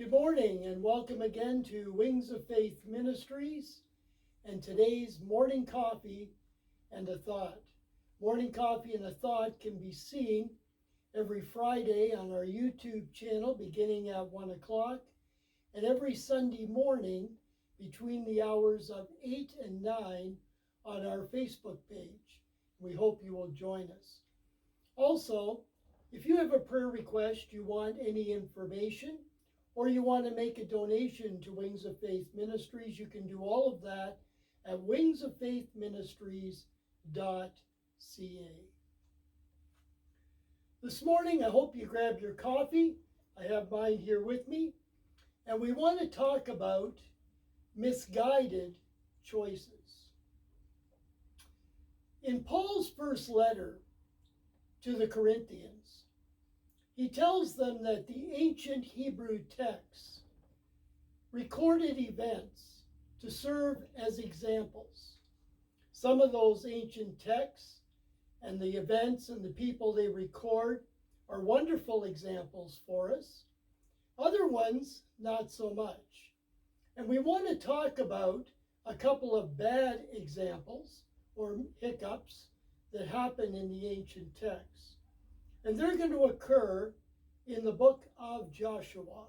Good morning and welcome again to Wings of Faith Ministries and today's morning coffee and a thought. Morning coffee and a thought can be seen every Friday on our YouTube channel beginning at 1 o'clock and every Sunday morning between the hours of 8 and 9 on our Facebook page. We hope you will join us. Also, if you have a prayer request, you want any information, or you want to make a donation to Wings of Faith Ministries, you can do all of that at wingsoffaithministries.ca. This morning, I hope you grabbed your coffee. I have mine here with me. And we want to talk about misguided choices. In Paul's first letter to the Corinthians, he tells them that the ancient Hebrew texts recorded events to serve as examples. Some of those ancient texts and the events and the people they record are wonderful examples for us. Other ones, not so much. And we want to talk about a couple of bad examples or hiccups that happen in the ancient texts. And they're going to occur in the book of Joshua.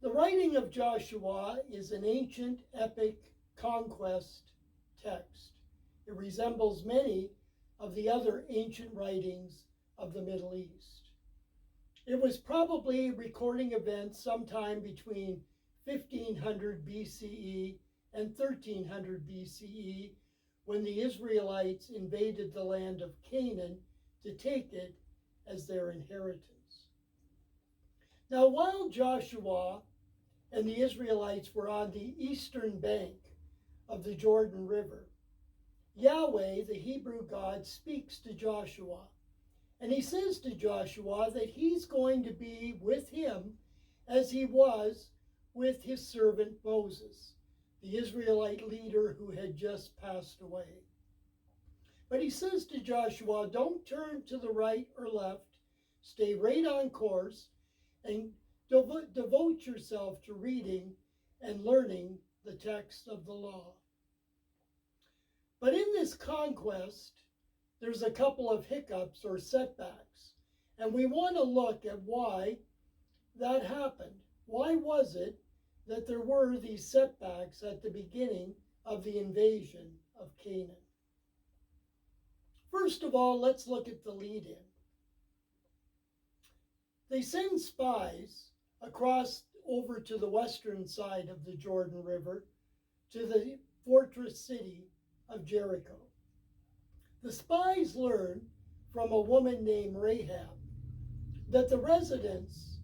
The writing of Joshua is an ancient epic conquest text. It resembles many of the other ancient writings of the Middle East. It was probably recording events sometime between 1500 BCE and 1300 BCE when the Israelites invaded the land of Canaan to take it as their inheritance. Now, while Joshua and the Israelites were on the eastern bank of the Jordan River, Yahweh, the Hebrew God, speaks to Joshua. And he says to Joshua that he's going to be with him as he was with his servant Moses, the Israelite leader who had just passed away. But he says to Joshua, don't turn to the right or left, stay right on course, and devote yourself to reading and learning the text of the law. But in this conquest, there's a couple of hiccups or setbacks, and we want to look at why that happened. Why was it that there were these setbacks at the beginning of the invasion of Canaan? First of all, let's look at the lead-in. They send spies across over to the western side of the Jordan River to the fortress city of Jericho. The spies learn from a woman named Rahab that the residents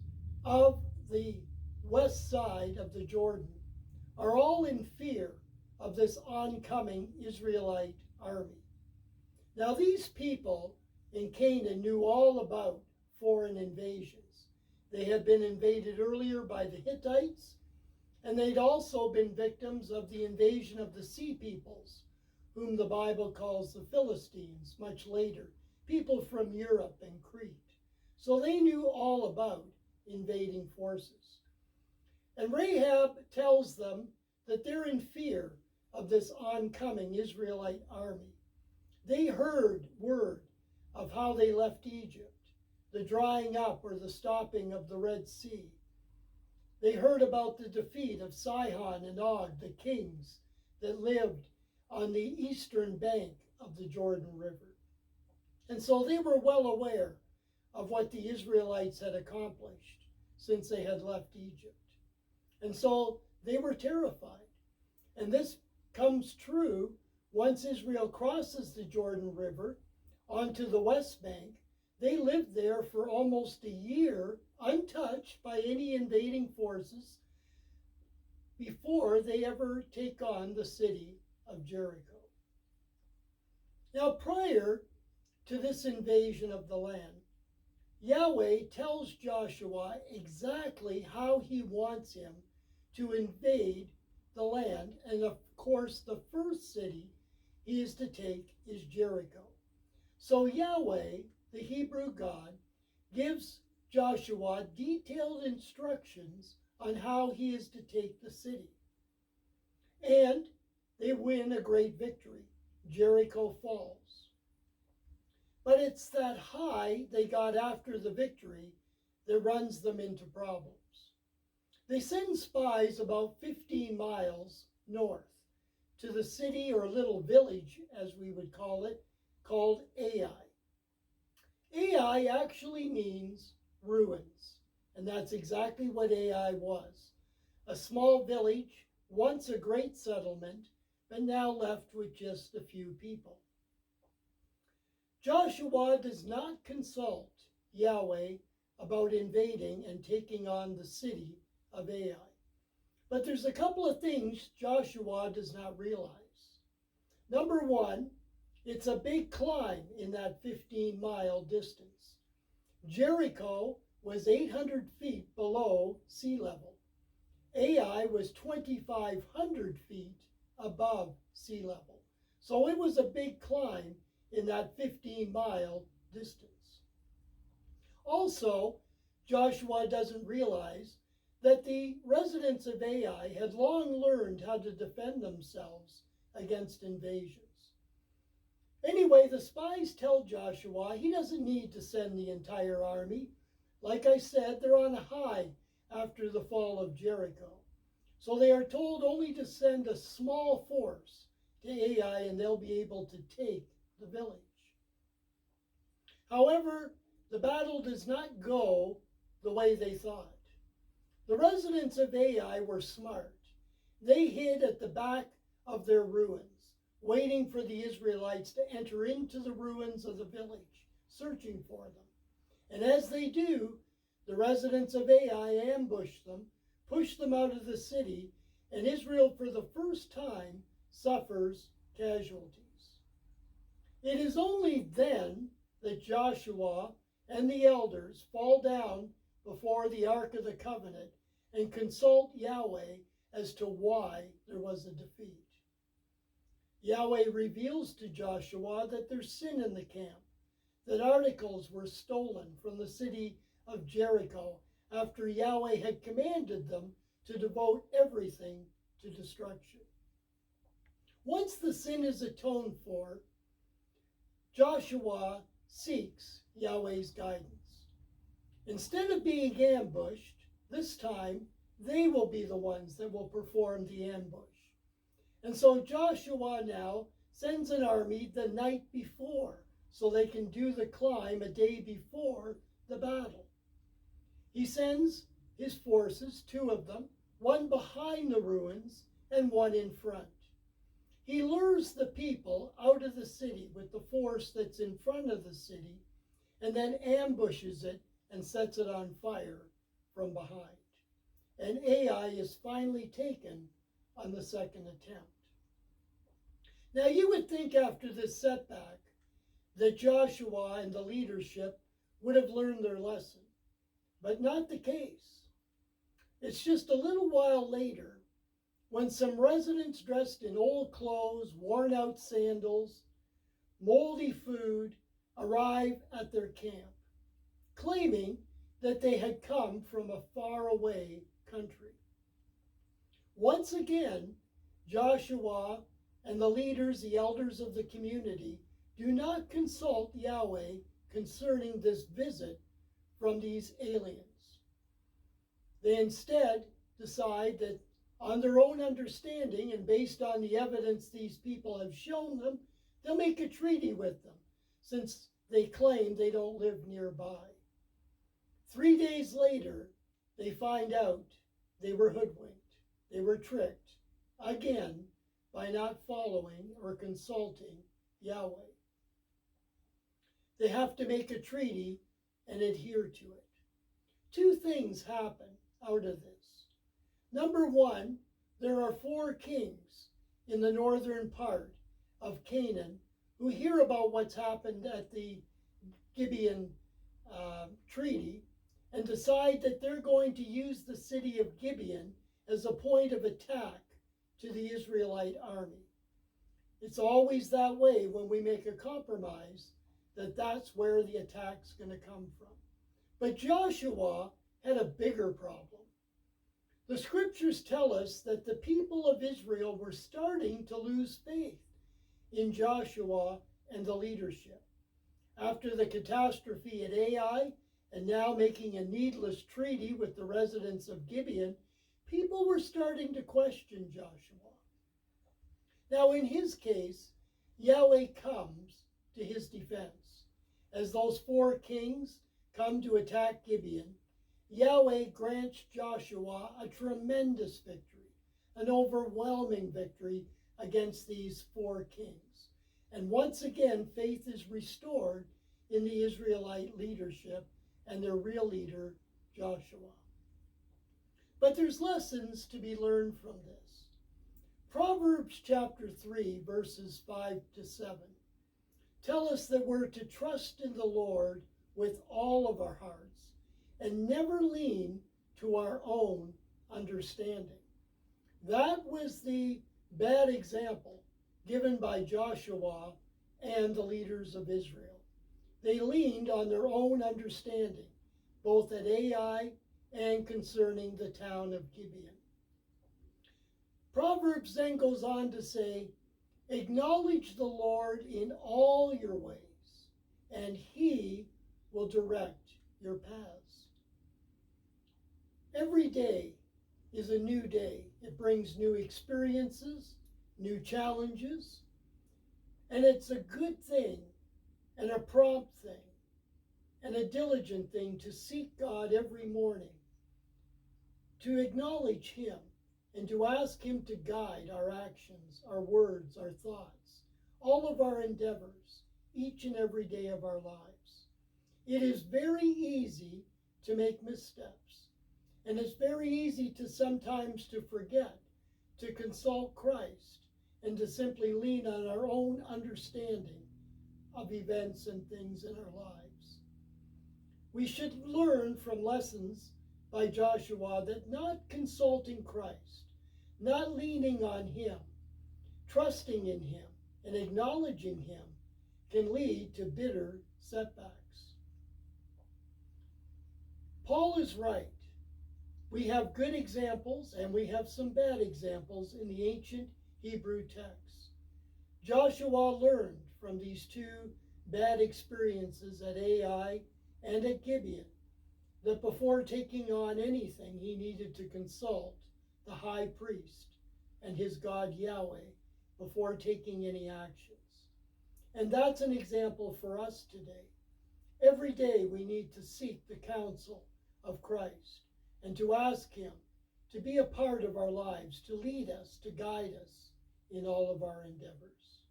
of the west side of the Jordan are all in fear of this oncoming Israelite army. Now, these people in Canaan knew all about foreign invasions. They had been invaded earlier by the Hittites, and they'd also been victims of the invasion of the Sea Peoples, whom the Bible calls the Philistines much later, people from Europe and Crete. So they knew all about invading forces. And Rahab tells them that they're in fear of this oncoming Israelite army. They heard word of how they left Egypt, the drying up or the stopping of the Red Sea. They heard about the defeat of Sihon and Og, the kings that lived on the eastern bank of the Jordan River. And so they were well aware of what the Israelites had accomplished since they had left Egypt. And so they were terrified. And this comes true once Israel crosses the Jordan River onto the west bank. They lived there for almost a year, untouched by any invading forces, before they ever take on the city of Jericho. Now, prior to this invasion of the land, Yahweh tells Joshua exactly how he wants him to invade the land. And of course, the first city he is to take is Jericho. So Yahweh, the Hebrew God, gives Joshua detailed instructions on how he is to take the city. And they win a great victory. Jericho falls. But it's that high they got after the victory that runs them into problems. They send spies about 15 miles north to the city or little village, as we would call it, called Ai. Ai actually means ruins, and that's exactly what Ai was. A small village, once a great settlement, but now left with just a few people. Joshua does not consult Yahweh about invading and taking on the city of Ai. But there's a couple of things Joshua does not realize. Number one, it's a big climb in that 15-mile distance. Jericho was 800 feet below sea level. Ai was 2,500 feet above sea level. So it was a big climb in that 15-mile distance. Also, Joshua doesn't realize that the residents of Ai had long learned how to defend themselves against invasions. Anyway, the spies tell Joshua he doesn't need to send the entire army. Like I said, they're on a high after the fall of Jericho. So they are told only to send a small force to Ai and they'll be able to take the village. However, the battle does not go the way they thought. The residents of Ai were smart. They hid at the back of their ruins, waiting for the Israelites to enter into the ruins of the village, searching for them. And as they do, the residents of Ai ambush them, push them out of the city, and Israel for the first time suffers casualties. It is only then that Joshua and the elders fall down before the Ark of the Covenant and consult Yahweh as to why there was a defeat. Yahweh reveals to Joshua that there's sin in the camp, that articles were stolen from the city of Jericho after Yahweh had commanded them to devote everything to destruction. Once the sin is atoned for, Joshua seeks Yahweh's guidance. Instead of being ambushed, this time they will be the ones that will perform the ambush. And so Joshua now sends an army the night before so they can do the climb a day before the battle. He sends his forces, two of them, one behind the ruins and one in front. He lures the people out of the city with the force that's in front of the city and then ambushes it and sets it on fire from behind. And Ai is finally taken on the second attempt. Now you would think after this setback that Joshua and the leadership would have learned their lesson, but not the case. It's just a little while later when some residents dressed in old clothes, worn out sandals, moldy food arrive at their camp, claiming that they had come from a faraway country. Once again, Joshua and the leaders, the elders of the community, do not consult Yahweh concerning this visit from these aliens. They instead decide that on their own understanding and based on the evidence these people have shown them, they'll make a treaty with them since they claim they don't live nearby. 3 days later, they find out they were hoodwinked. They were tricked, again, by not following or consulting Yahweh. They have to make a treaty and adhere to it. Two things happen out of this. Number one, there are 4 kings in the northern part of Canaan who hear about what's happened at the Gibeon treaty and decide that they're going to use the city of Gibeon as a point of attack to the Israelite army. It's always that way when we make a compromise, that's where the attack's going to come from. But Joshua had a bigger problem. The scriptures tell us that the people of Israel were starting to lose faith in Joshua and the leadership. After the catastrophe at Ai, and now making a needless treaty with the residents of Gibeon, people were starting to question Joshua. Now, in his case, Yahweh comes to his defense. As those 4 kings come to attack Gibeon, Yahweh grants Joshua a tremendous victory, an overwhelming victory against these 4 kings. And once again, faith is restored in the Israelite leadership and their real leader, Joshua. But there's lessons to be learned from this. Proverbs chapter 3, verses 5 to 7 tell us that we're to trust in the Lord with all of our hearts and never lean to our own understanding. That was the bad example given by Joshua and the leaders of Israel. They leaned on their own understanding, both at Ai and concerning the town of Gibeon. Proverbs then goes on to say, acknowledge the Lord in all your ways, and he will direct your paths. Every day is a new day. It brings new experiences, new challenges, and it's a good thing and a prompt thing and a diligent thing to seek God every morning, to acknowledge him and to ask him to guide our actions, our words, our thoughts, all of our endeavors, each and every day of our lives. It is very easy to make missteps, and it's very easy to sometimes to forget to consult Christ and to simply lean on our own understanding of events and things in our lives. We should learn from lessons by Joshua that not consulting Christ, not leaning on him, trusting in him, and acknowledging him can lead to bitter setbacks. Paul is right. We have good examples and we have some bad examples in the ancient Hebrew texts. Joshua learned from these 2 bad experiences at Ai and at Gibeon that before taking on anything, he needed to consult the high priest and his God Yahweh before taking any actions. And that's an example for us today. Every day we need to seek the counsel of Christ and to ask him to be a part of our lives, to lead us, to guide us in all of our endeavors.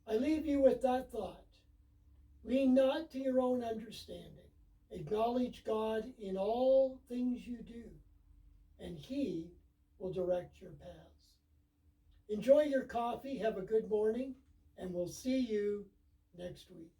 I leave you with that thought. Lean not to your own understanding. Acknowledge God in all things you do, and he will direct your paths. Enjoy your coffee, have a good morning, and we'll see you next week.